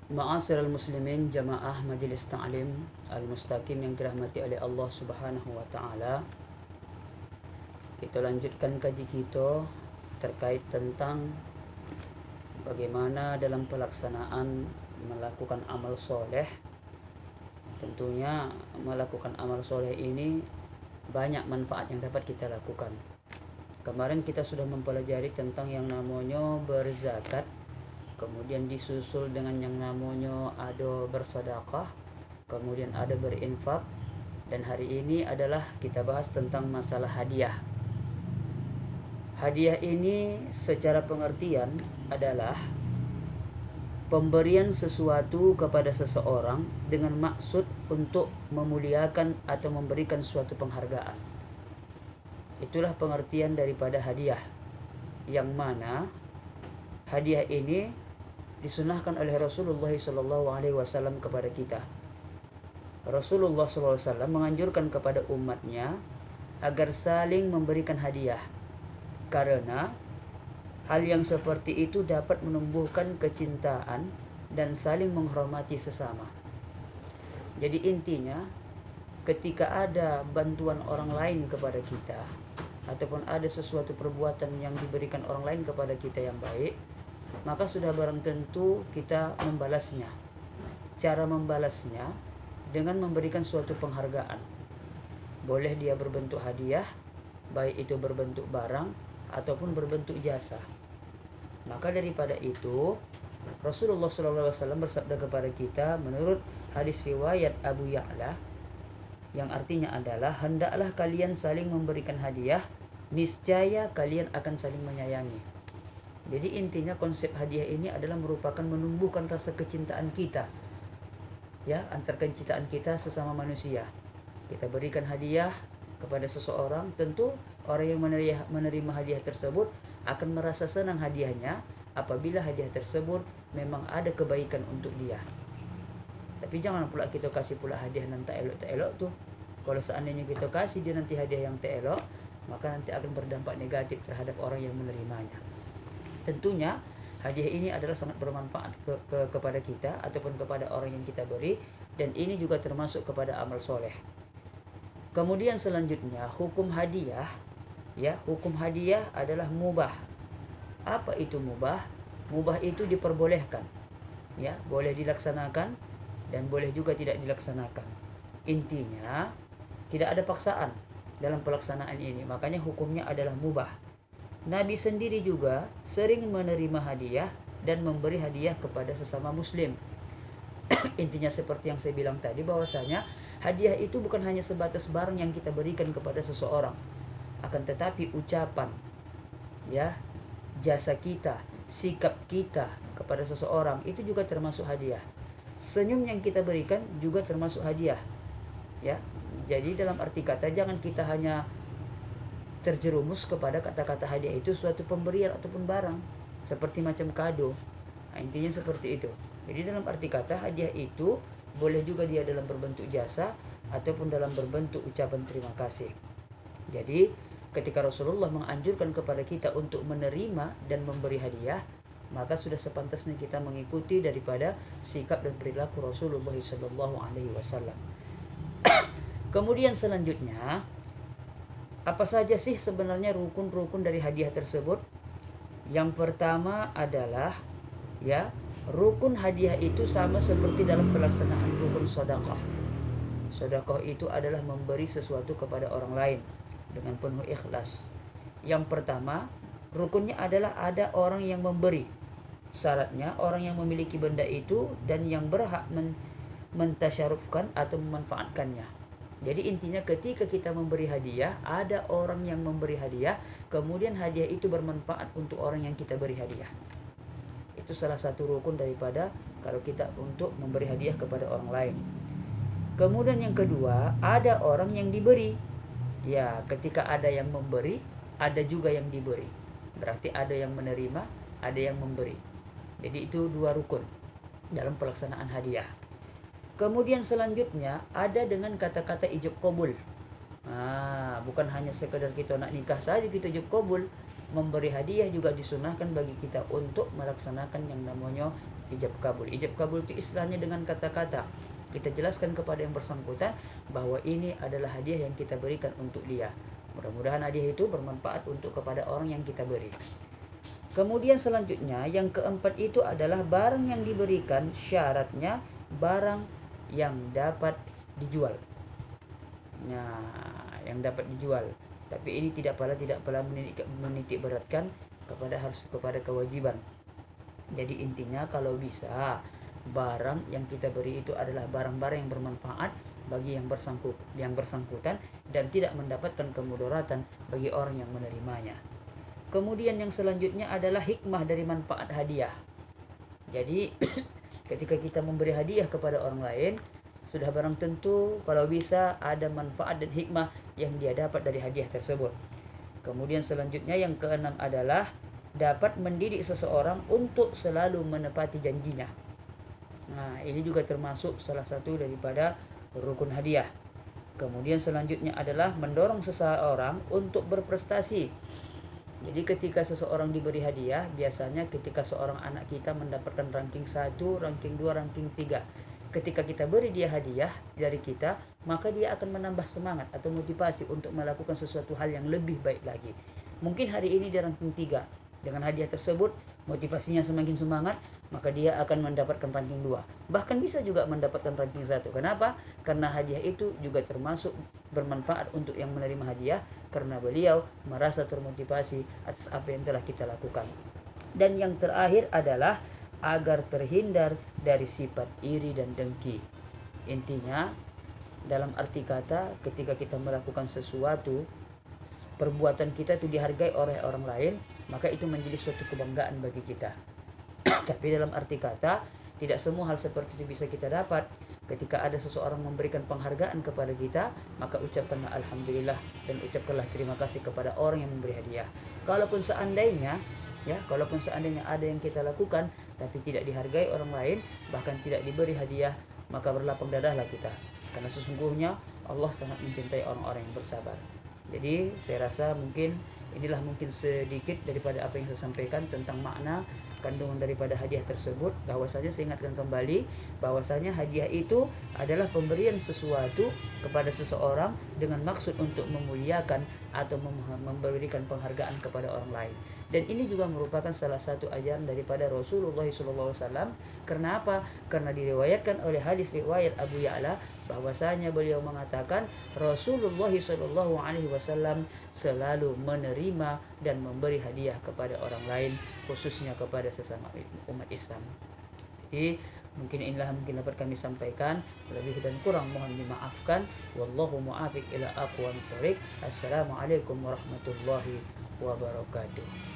Ma'asyiral muslimin jamaah Majelis Ta'lim Al-Mustaqim yang dirahmati oleh Allah Subhanahu wa taala. Kita lanjutkan kaji kita terkait tentang bagaimana dalam pelaksanaan melakukan amal soleh. Tentunya melakukan amal soleh ini banyak manfaat yang dapat kita lakukan. Kemarin kita sudah mempelajari tentang yang namanya berzakat, kemudian disusul dengan yang namanya ada bersedekah, kemudian ada berinfak, dan hari ini adalah kita bahas tentang masalah hadiah. Hadiah ini secara pengertian adalah pemberian sesuatu kepada seseorang dengan maksud untuk memuliakan atau memberikan suatu penghargaan. Itulah pengertian daripada hadiah, yang mana hadiah ini disunahkan oleh Rasulullah SAW kepada kita. Rasulullah SAW menganjurkan kepada umatnya agar saling memberikan hadiah, karena hal yang seperti itu dapat menumbuhkan kecintaan dan saling menghormati sesama. Jadi intinya, ketika ada bantuan orang lain kepada kita, ataupun ada sesuatu perbuatan yang diberikan orang lain kepada kita yang baik, maka sudah barang tentu kita membalasnya. Cara membalasnya dengan memberikan suatu penghargaan. Boleh dia berbentuk hadiah, baik itu berbentuk barang ataupun berbentuk jasa. Maka daripada itu, Rasulullah SAW bersabda kepada kita menurut hadis riwayat Abu Ya'la, yang artinya adalah, hendaklah kalian saling memberikan hadiah, niscaya kalian akan saling menyayangi. Jadi intinya konsep hadiah ini adalah merupakan menumbuhkan rasa kecintaan kita, ya, antar kecintaan kita sesama manusia. Kita berikan hadiah kepada seseorang, tentu orang yang menerima hadiah tersebut akan merasa senang hadiahnya apabila hadiah tersebut memang ada kebaikan untuk dia. Tapi jangan pula kita kasih pula hadiah nanti tak elok tuh. Kalau seandainya kita kasih dia nanti hadiah yang tak elok, maka nanti akan berdampak negatif terhadap orang yang menerimanya. Tentunya hadiah ini adalah sangat bermanfaat kepada kita ataupun kepada orang yang kita beri, dan ini juga termasuk kepada amal soleh. Kemudian selanjutnya hukum hadiah, ya, hukum hadiah adalah mubah. Apa itu mubah? Mubah itu diperbolehkan, ya, boleh dilaksanakan dan boleh juga tidak dilaksanakan. Intinya tidak ada paksaan dalam pelaksanaan ini, makanya hukumnya adalah mubah. Nabi sendiri juga sering menerima hadiah dan memberi hadiah kepada sesama muslim. Intinya seperti yang saya bilang tadi, bahwasanya hadiah itu bukan hanya sebatas barang yang kita berikan kepada seseorang, akan tetapi ucapan, ya, jasa kita, sikap kita kepada seseorang itu juga termasuk hadiah. Senyum yang kita berikan juga termasuk hadiah, ya. Jadi dalam arti kata, jangan kita hanya terjerumus kepada kata-kata hadiah itu suatu pemberian ataupun barang seperti macam kado. Nah, intinya seperti itu. Jadi dalam arti kata, hadiah itu boleh juga dia dalam berbentuk jasa ataupun dalam berbentuk ucapan terima kasih. Jadi ketika Rasulullah menganjurkan kepada kita untuk menerima dan memberi hadiah, maka sudah sepantasnya kita mengikuti daripada sikap dan perilaku Rasulullah SAW. Kemudian selanjutnya, apa saja sih sebenarnya rukun-rukun dari hadiah tersebut? Yang pertama adalah, ya, rukun hadiah itu sama seperti dalam pelaksanaan rukun sedekah. Sedekah itu adalah memberi sesuatu kepada orang lain dengan penuh ikhlas. Yang pertama, rukunnya adalah ada orang yang memberi. Syaratnya orang yang memiliki benda itu dan yang berhak mentasyarufkan atau memanfaatkannya. Jadi intinya ketika kita memberi hadiah, ada orang yang memberi hadiah, kemudian hadiah itu bermanfaat untuk orang yang kita beri hadiah. Itu salah satu rukun daripada kalau kita untuk memberi hadiah kepada orang lain. Kemudian yang kedua, ada orang yang diberi. Ya, ketika ada yang memberi, ada juga yang diberi. Berarti ada yang menerima, ada yang memberi. Jadi itu dua rukun dalam pelaksanaan hadiah. Kemudian selanjutnya ada dengan kata-kata ijab qabul. Bukan hanya sekedar kita nak nikah saja kita ijab qabul. memberi hadiah juga disunahkan bagi kita untuk melaksanakan yang namanya ijab kabul. Ijab kabul itu istilahnya dengan kata-kata kita jelaskan kepada yang bersangkutan bahwa ini adalah hadiah yang kita berikan untuk dia. Mudah-mudahan hadiah itu bermanfaat untuk kepada orang yang kita beri. Kemudian selanjutnya yang keempat itu adalah barang yang diberikan syaratnya barang yang dapat dijual. Nah, yang dapat dijual. Tapi ini tidak pula menitik beratkan kepada kewajiban. Jadi intinya kalau bisa barang yang kita beri itu adalah barang-barang yang bermanfaat bagi yang bersangkutan dan tidak mendapatkan kemudaratan bagi orang yang menerimanya. Kemudian yang selanjutnya adalah hikmah dari manfaat hadiah. Jadi ketika kita memberi hadiah kepada orang lain, sudah barang tentu kalau bisa ada manfaat dan hikmah yang dia dapat dari hadiah tersebut. Kemudian selanjutnya yang keenam adalah dapat mendidik seseorang untuk selalu menepati janjinya. Nah, ini juga termasuk salah satu daripada rukun hadiah. Kemudian selanjutnya adalah mendorong seseorang untuk berprestasi. Jadi ketika seseorang diberi hadiah, biasanya ketika seorang anak kita mendapatkan ranking 1, ranking 2, ranking 3. Ketika kita beri dia hadiah dari kita, maka dia akan menambah semangat atau motivasi untuk melakukan sesuatu hal yang lebih baik lagi. Mungkin hari ini dia ranking 3. Dengan hadiah tersebut, motivasinya semakin semangat, maka dia akan mendapatkan ranking 2. Bahkan bisa juga mendapatkan ranking 1. Kenapa? Karena hadiah itu juga termasuk bermanfaat untuk yang menerima hadiah, karena beliau merasa termotivasi atas apa yang telah kita lakukan. Dan yang terakhir adalah agar terhindar dari sifat iri dan dengki. Intinya, dalam arti kata, ketika kita melakukan sesuatu, perbuatan kita itu dihargai oleh orang lain, maka itu menjadi suatu kebanggaan bagi kita. Tapi dalam arti kata, tidak semua hal seperti itu bisa kita dapat. Ketika ada seseorang memberikan penghargaan kepada kita, maka ucapkanlah alhamdulillah dan ucapkanlah terima kasih kepada orang yang memberi hadiah. Kalaupun seandainya ada yang kita lakukan tapi tidak dihargai orang lain, bahkan tidak diberi hadiah, maka berlapang dadahlah kita. Karena sesungguhnya Allah sangat mencintai orang-orang yang bersabar. Jadi saya rasa inilah mungkin sedikit daripada apa yang saya sampaikan tentang makna kandungan daripada hadiah tersebut. Bahwasanya saya ingatkan kembali bahwasanya hadiah itu adalah pemberian sesuatu kepada seseorang dengan maksud untuk memuliakan atau memberikan penghargaan kepada orang lain. Dan ini juga merupakan salah satu ajaran daripada Rasulullah SAW. Karena apa? Karena diriwayatkan oleh hadis riwayat Abu Ya'la bahwasanya beliau mengatakan Rasulullah SAW selalu menerima dan memberi hadiah kepada orang lain, khususnya kepada sesama umat Islam. Jadi mungkin inilah dapat kami sampaikan. Lebih dan kurang mohon dimaafkan. Wallahu mu'afiq ila aqwamit thoriq. Assalamualaikum warahmatullahi wabarakatuh.